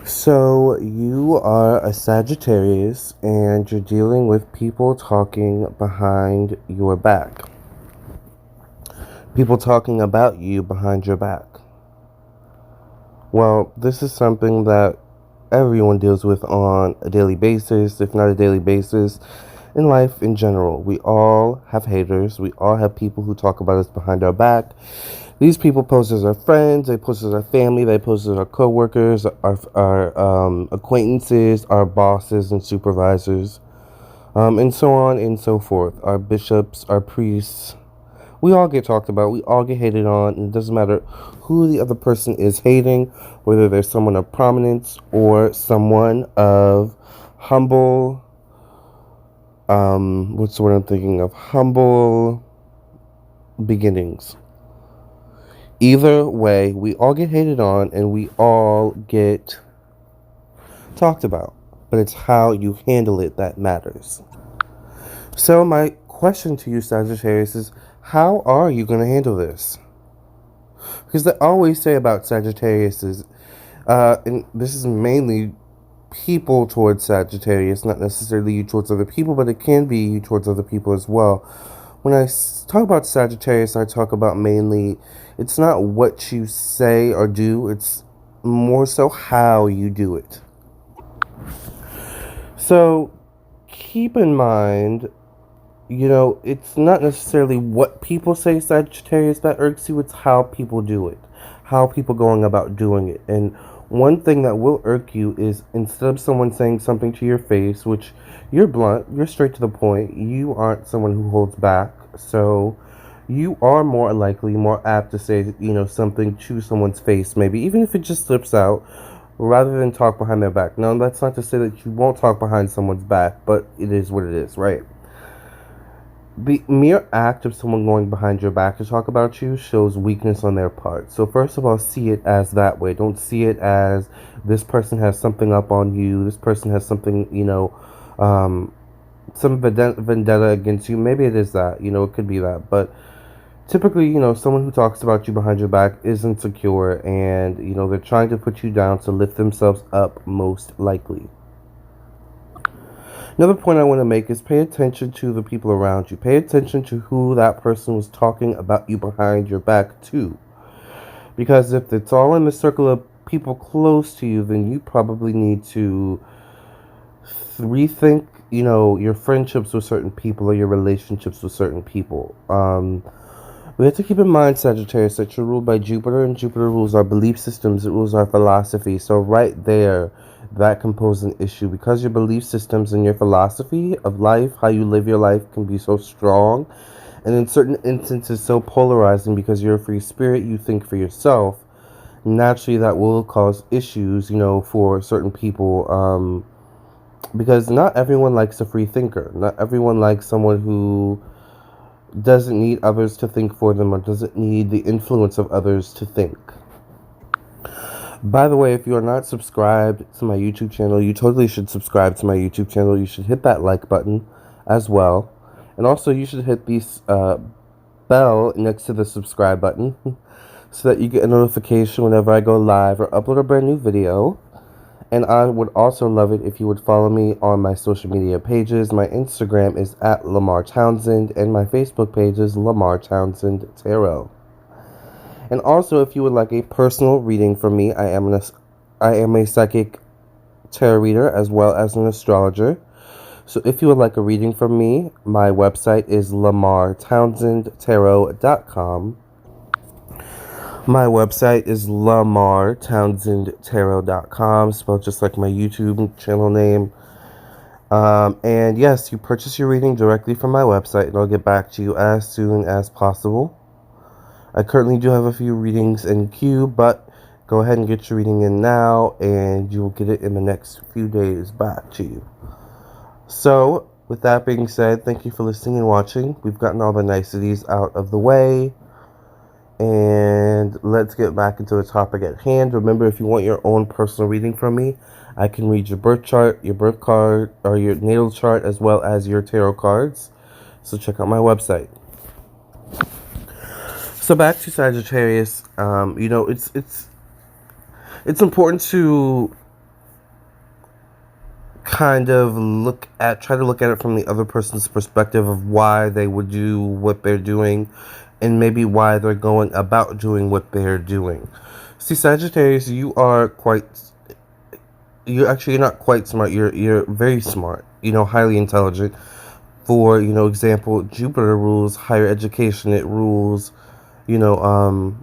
So, you are a Sagittarius and you're dealing with people talking behind your back. People talking about you behind your back. Well, this is something that everyone deals with on a daily basis, if not a daily basis, in life in general. We all have haters. We all have people who talk about us behind our back. These people pose as our friends, they pose as our family, they pose as our co-workers, our acquaintances, our bosses and supervisors, and so on and so forth. Our bishops, our priests. We all get talked about, we all get hated on, and it doesn't matter who the other person is hating, whether they're someone of prominence or someone of humble, what's the word I'm thinking of? Humble beginnings. Either way, we all get hated on and we all get talked about. But it's how you handle it that matters. So my question to you, Sagittarius, is how are you going to handle this? Because they always say about Sagittarius is, and this is mainly people towards Sagittarius, not necessarily you towards other people, but it can be you towards other people as well. When I talk about Sagittarius, I talk about mainly, it's not what you say or do, it's more so how you do it. So keep in mind, it's not necessarily what people say, Sagittarius, that irks you, it's how people do it, how people going about doing it. And one thing that will irk you is instead of someone saying something to your face, which you're blunt, you're straight to the point, you aren't someone who holds back, so you are more likely, more apt to say, something to someone's face, maybe, even if it just slips out, rather than talk behind their back. Now, that's not to say that you won't talk behind someone's back, but it is what it is, right? The mere act of someone going behind your back to talk about you shows weakness on their part. So first of all, see it as that way. Don't see it as this person has something up on you. This person has something, some vendetta against you. Maybe it is that, it could be that. But typically, someone who talks about you behind your back is insecure and, they're trying to put you down to lift themselves up most likely. Another point I want to make is pay attention to the people around you. Pay attention to who that person was talking about you behind your back to. Because if it's all in the circle of people close to you, then you probably need to rethink, your friendships with certain people or your relationships with certain people. We have to keep in mind, Sagittarius, that you're ruled by Jupiter, and Jupiter rules our belief systems, it rules our philosophy. So right there, that can pose an issue because your belief systems and your philosophy of life, how you live your life, can be so strong and in certain instances so polarizing because you're a free spirit, you think for yourself. Naturally, that will cause issues, for certain people, because not everyone likes a free thinker. Not everyone likes someone who doesn't need others to think for them or doesn't need the influence of others to think. By the way, if you are not subscribed to my YouTube channel, you totally should subscribe to my YouTube channel. You should hit that like button as well. And also you should hit the bell next to the subscribe button so that you get a notification whenever I go live or upload a brand new video. And I would also love it if you would follow me on my social media pages. My Instagram is at Lamarr Townsend and my Facebook page is Lamarr Townsend Tarot. And also, if you would like a personal reading from me, I am a psychic tarot reader as well as an astrologer. So if you would like a reading from me, my website is lamarrtownsendtarot.com. My website is lamarrtownsendtarot.com, spelled just like my YouTube channel name. And yes, you purchase your reading directly from my website, and I'll get back to you as soon as possible. I currently do have a few readings in queue, but go ahead and get your reading in now, and you will get it in the next few days back to you. So, with that being said, thank you for listening and watching. We've gotten all the niceties out of the way, and let's get back into the topic at hand. Remember, if you want your own personal reading from me, I can read your birth chart, your birth card, or your natal chart, as well as your tarot cards. So check out my website. So back to Sagittarius, it's important to kind of try to look at it from the other person's perspective of why they would do what they're doing, and maybe why they're going about doing what they're doing. See, Sagittarius, you're not quite smart. You're very smart. Highly intelligent. For example, Jupiter rules higher education. It rules, you know,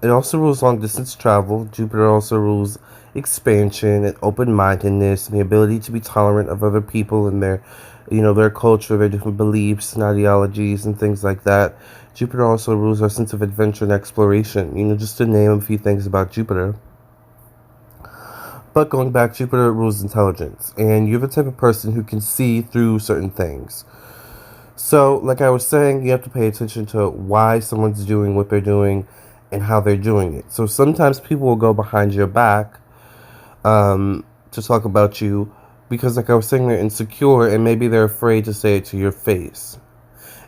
it also rules long distance travel. Jupiter also rules expansion and open mindedness and the ability to be tolerant of other people and their culture, their different beliefs and ideologies and things like that. Jupiter also rules our sense of adventure and exploration, just to name a few things about Jupiter. But going back, Jupiter rules intelligence, and you're the type of person who can see through certain things. So, like I was saying, you have to pay attention to why someone's doing what they're doing and how they're doing it. So sometimes people will go behind your back to talk about you because, like I was saying, they're insecure and maybe they're afraid to say it to your face.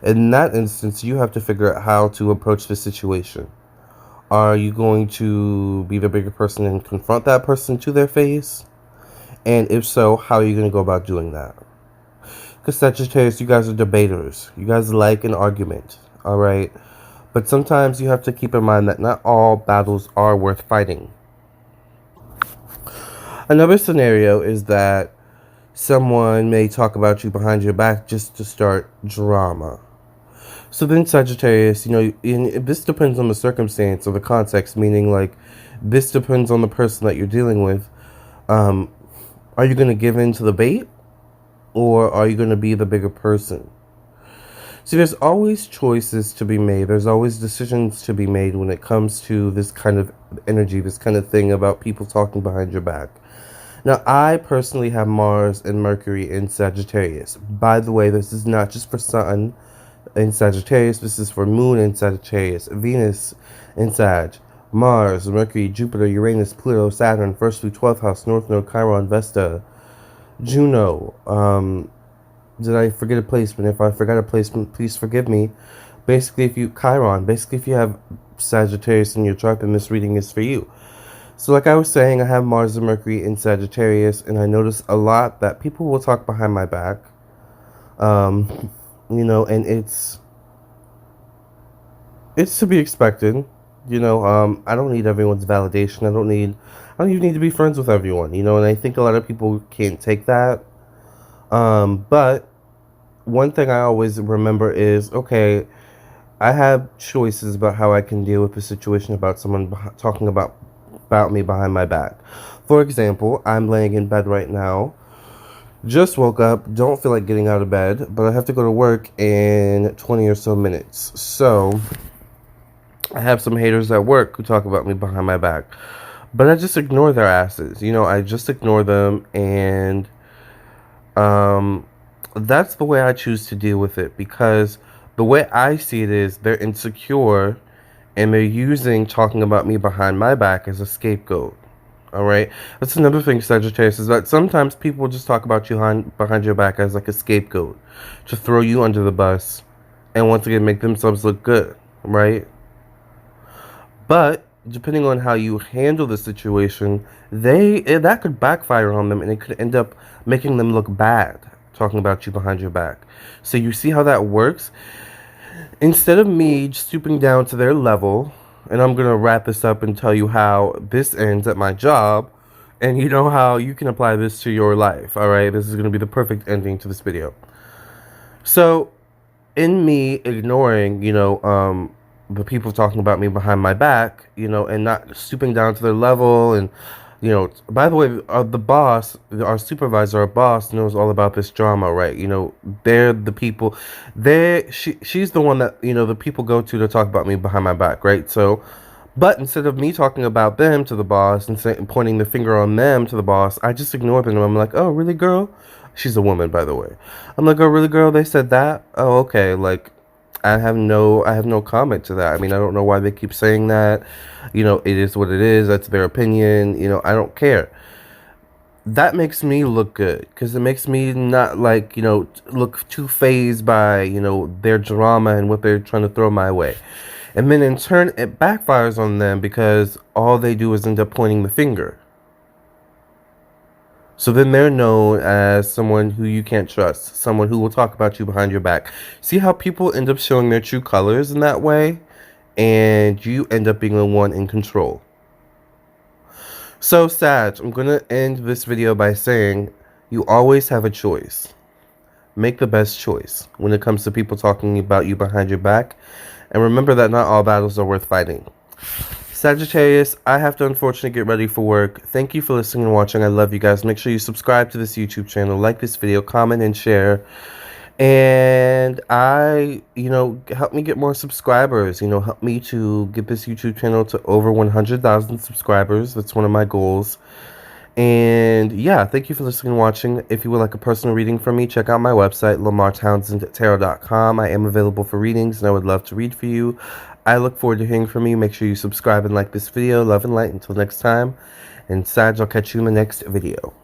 In that instance, you have to figure out how to approach the situation. Are you going to be the bigger person and confront that person to their face? And if so, how are you going to go about doing that? Because Sagittarius, you guys are debaters. You guys like an argument, all right? But sometimes you have to keep in mind that not all battles are worth fighting. Another scenario is that someone may talk about you behind your back just to start drama. So then Sagittarius, this depends on the circumstance or the context, meaning like this depends on the person that you're dealing with. Are you going to give in to the bait, or are you going to be the bigger person? See, there's always choices to be made. There's always decisions to be made when it comes to this kind of energy, this kind of thing about people talking behind your back. Now, I personally have Mars and Mercury in Sagittarius. By the way, this is not just for Sun in Sagittarius. This is for Moon in Sagittarius, Venus in Sag, Mars, Mercury, Jupiter, Uranus, Pluto, Saturn, 1st through 12th house, North Node, Chiron, Vesta, Juno. Did I forget a placement? If I forgot a placement, please forgive me. Basically, if you have Sagittarius in your chart, then this reading is for you. So like I was saying, I have Mars and Mercury in Sagittarius, and I notice a lot that people will talk behind my back. And it's to be expected. I don't need everyone's validation. I don't even need to be friends with everyone, and I think a lot of people can't take that. But one thing I always remember is, okay, I have choices about how I can deal with a situation about someone talking about me behind my back. For example, I'm laying in bed right now. Just woke up, don't feel like getting out of bed, but I have to go to work in 20 or so minutes. So I have some haters at work who talk about me behind my back. But I just ignore their asses. I just ignore them, and that's the way I choose to deal with it, because the way I see it is they're insecure and they're using talking about me behind my back as a scapegoat. All right, that's another thing, Sagittarius, is that sometimes people just talk about you behind your back as like a scapegoat to throw you under the bus and once again make themselves look good, right? But depending on how you handle the situation, that could backfire on them, and it could end up making them look bad talking about you behind your back. So you see how that works? Instead of me stooping down to their level, and I'm going to wrap this up and tell you how this ends at my job, and how you can apply this to your life, all right? This is going to be the perfect ending to this video. So, in me ignoring, the people talking about me behind my back, and not stooping down to their level, and by the way, the boss, our supervisor, our boss knows all about this drama, right? They're the people. She's the one that the people go to talk about me behind my back, right? So, but instead of me talking about them to the boss and pointing the finger on them to the boss, I just ignore them. I'm like, oh, really, girl? She's a woman, by the way. I'm like, oh, really, girl? They said that? Oh, okay. Like, I have no comment to that. I mean, I don't know why they keep saying that. It is what it is. That's their opinion. I don't care. That makes me look good, because it makes me not look too fazed by, their drama and what they're trying to throw my way. And then in turn, it backfires on them because all they do is end up pointing the finger. So then they're known as someone who you can't trust, someone who will talk about you behind your back. See how people end up showing their true colors in that way? And you end up being the one in control. So, Sag, I'm going to end this video by saying you always have a choice. Make the best choice when it comes to people talking about you behind your back. And remember that not all battles are worth fighting. Sagittarius, I have to unfortunately get ready for work. Thank you for listening and watching. I love you guys. Make sure you subscribe to this YouTube channel, like this video, comment, and share. And help me get more subscribers. Help me to get this YouTube channel to over 100,000 subscribers. That's one of my goals. And yeah, thank you for listening and watching. If you would like a personal reading from me, check out my website, lamarrtownsendtarot.com. I am available for readings, and I would love to read for you. I look forward to hearing from you. Make sure you subscribe and like this video. Love and light. Until next time. And Sag, I'll catch you in the next video.